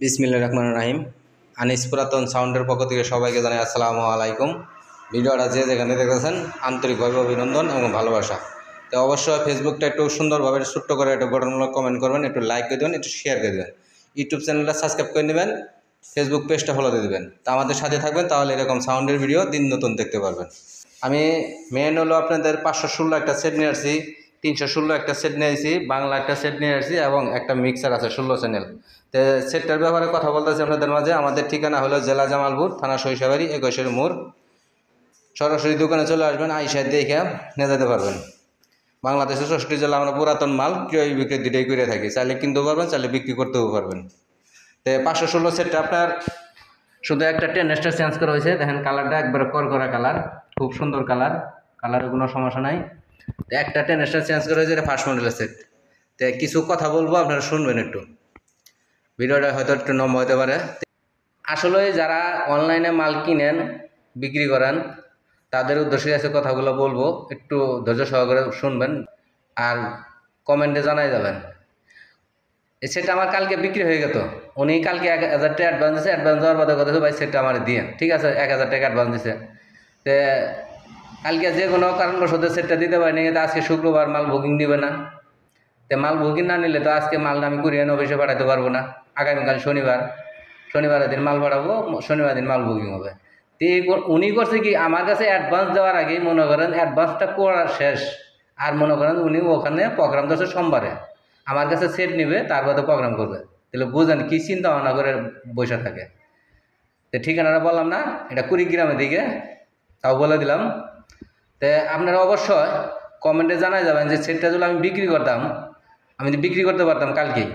বিসমিল্লাহির রহমানির রহিম। আনিস পুরাতন সাউন্ডের পক্ষ থেকে সবাইকে জানাই আসসালামু আলাইকুম। ভিডিওটা যে যেখানে দেখতেছেন আন্তরিকভাবে অভিনন্দন এবং ভালোবাসা। তো অবশ্যই ফেসবুকটা একটু সুন্দরভাবে ছোট্ট করে একটু গঠনমূলক কমেন্ট করবেন, একটু লাইক করে দেবেন, একটু শেয়ার করে দেবেন। ইউটিউব চ্যানেলটা সাবস্ক্রাইব করে নেবেন, ফেসবুক পেজটা ফলো দিয়ে দেবেন। তা আমাদের সাথে থাকবেন, তাহলে এরকম সাউন্ডের ভিডিও দিন নতুন দেখতে পারবেন। আমি মেন হলো আপনাদের 516 একটা সেট নিয়ে আসছি, 316 একটা সেট নিয়ে আসছি, বাংলা একটা সেট নিয়ে আসছি এবং একটা মিক্সার আছে 16 চ্যানেল। তো সেটটার ব্যাপারে কথা বলতেছি আপনাদের মাঝে। আমাদের ঠিকানা হলো জেলা জামালপুর, থানা সরিষাবাড়ি, 21 মোড়। সরাসরি দোকানে চলে আসবেন, আইসা দেখে নিয়ে যেতে পারবেন। বাংলাদেশের 64 জেলা আমরা পুরাতন মাল ক্রয় বিক্রয় দুটাই করে থাকি, চাইলে কিনতেও পারবেন, চাইলে বিক্রি করতেও পারবেন। তো 516 সেটটা আপনার শুধু একটা টেনেসটা চেঞ্জ করা হয়েছে। দেখেন কালারটা একবারে করকরা কালার, খুব সুন্দর কালার, কালারের কোনো সমস্যা নাই। তো একটা টেনেসটা চেঞ্জ করা হয়েছে, এটা ফার্স্ট মডেলের সেট। তো কিছু কথা বলবো, আপনারা শুনবেন একটু। ভিডিওটা হয়তো একটু লম্বা হতে পারে। আসলে যারা অনলাইনে মাল কিনেন, বিক্রি করেন, তাদের উদ্দেশ্যে আছে কথাগুলো বলবো, একটু ধৈর্য সহকারে শুনবেন আর কমেন্টে জানাই যাবেন। এই সেটটা আমার কালকে বিক্রি হয়ে গেত। উনি কালকে 1000 টাকা অ্যাডভান্স দিয়েছে, অ্যাডভান্স দেওয়ার কথা কথা ভাই সেটটা আমার দিয়ে, ঠিক আছে, 1000 টাকা অ্যাডভান্স দিছে। তো কালকে যে কোনো কারণবশত সেটটা দিতে পারিনি, তো আজকে শুক্রবার মাল বুকিং দিবে না। তো মাল বুকিং না নিলে তো আজকে মালটা আমি কুরিয়ার অফিসে পাঠাতে পারবো না। আগামীকাল শনিবারের দিন মাল পাঠাবো, শনিবার দিন মাল বুকিং হবে। তো উনি করছে কি, আমার কাছে অ্যাডভান্স দেওয়ার আগেই মনে করেন অ্যাডভান্সটা করা শেষ, আর মনে করেন উনি ওখানে প্রোগ্রাম দিচ্ছে সোমবারে, আমার কাছে সেট নিবে, তারপরে প্রোগ্রাম করবে। তাহলে বুঝেন কী চিন্তা ভাবনা করে বসে থাকে। তো ঠিকানাটা বললাম না, এটা কুড়িগ্রামের দিকে, তাও বলে দিলাম। তো আপনারা অবশ্যই কমেন্টে জানাই যাবেন যে সেটটা যদি আমি বিক্রি করতাম, আমি যদি বিক্রি করতে পারতাম কালকেই।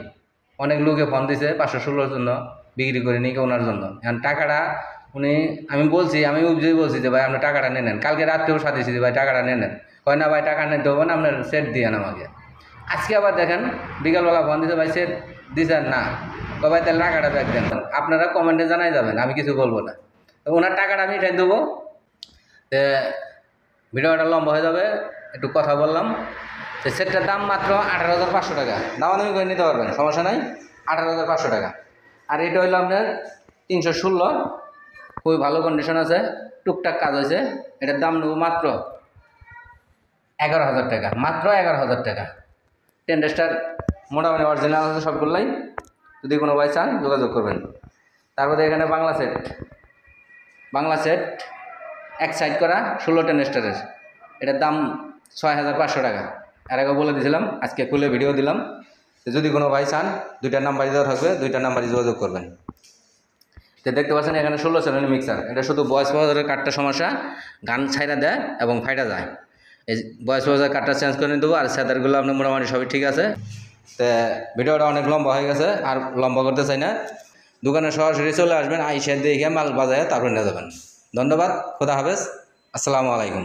অনেক লোকে ফোন দিছে 516 জন্য, বিক্রি করে নিই ওনার জন্য। এখন টাকাটা উনি, আমি বলছি যে ভাই আপনার টাকাটা নিয়ে নেন। কালকে রাত্রেও সাথেছি যে ভাই টাকাটা নিয়ে নেন, কয় না ভাই টাকা নিতে হবে না, আপনার সেট দিয়ে আমাকে। আজকে আবার দেখেন বিকালবেলা ফোন দিছে, ভাই সেট দিছেন না, ভাই তাহলে টাকাটা ব্যাক দেন। আপনারা কমেন্টে জানাই যাবেন, আমি কিছু বলবো না। তো ওনার টাকাটা আমি উঠাই দেবো। ভিডিওটা লম্বা হয়ে যাবে, একটু কথা বললাম। তো সেটটার দাম মাত্র 18,500 টাকা, দামাদামি করে নিতে পারবেন, সমস্যা নাই। 18,500 টাকা। আর এটা হইলো আপনার 316, খুবই ভালো কন্ডিশন আছে, টুকটাক কাজ হয়েছে। এটার দাম নেব মাত্র 11,000 টাকা, মাত্র 11,000 টাকা। টেন্ডেস্টার মোটামুটি অরিজিনাল আছে সবগুলোই, যদি কোনো ভাই চান যোগাযোগ করবেন। তারপরে এখানে বাংলা সেট এক সাইড করা 16 টেন্ডেস্টারের, এটার দাম 6,500 টাকা। এর আগে বলে দিয়েছিলাম, আজকে খুলে ভিডিও দিলাম। যদি কোনো ভাই চান, 2টা নাম্বারই দেওয়া থাকবে, 2টা নাম্বারই যোগাযোগ করবেন। তো দেখতে পাচ্ছেন এখানে 16 চ্যানেল মিক্সার। এটা শুধু ভয়েস পাওয়ারের কার্ডটা সমস্যা, গান ছাইরা দেয় এবং ফাইটা যায়। এই ভয়েস পাওয়ারের কার্ডটা চেঞ্জ করে দেবো, আর স্যাদারগুলো আপনার মোটামুটি সবই ঠিক আছে। তো ভিডিওটা অনেক লম্বা হয়ে গেছে, আর লম্বা করতে চাই না। দোকানে সরাসরি চলে আসবেন, আইসা দেখে মাল বাজায় তারপর নিয়ে যাবেন। ধন্যবাদ, খোদা হাফেজ, আসসালামু আলাইকুম।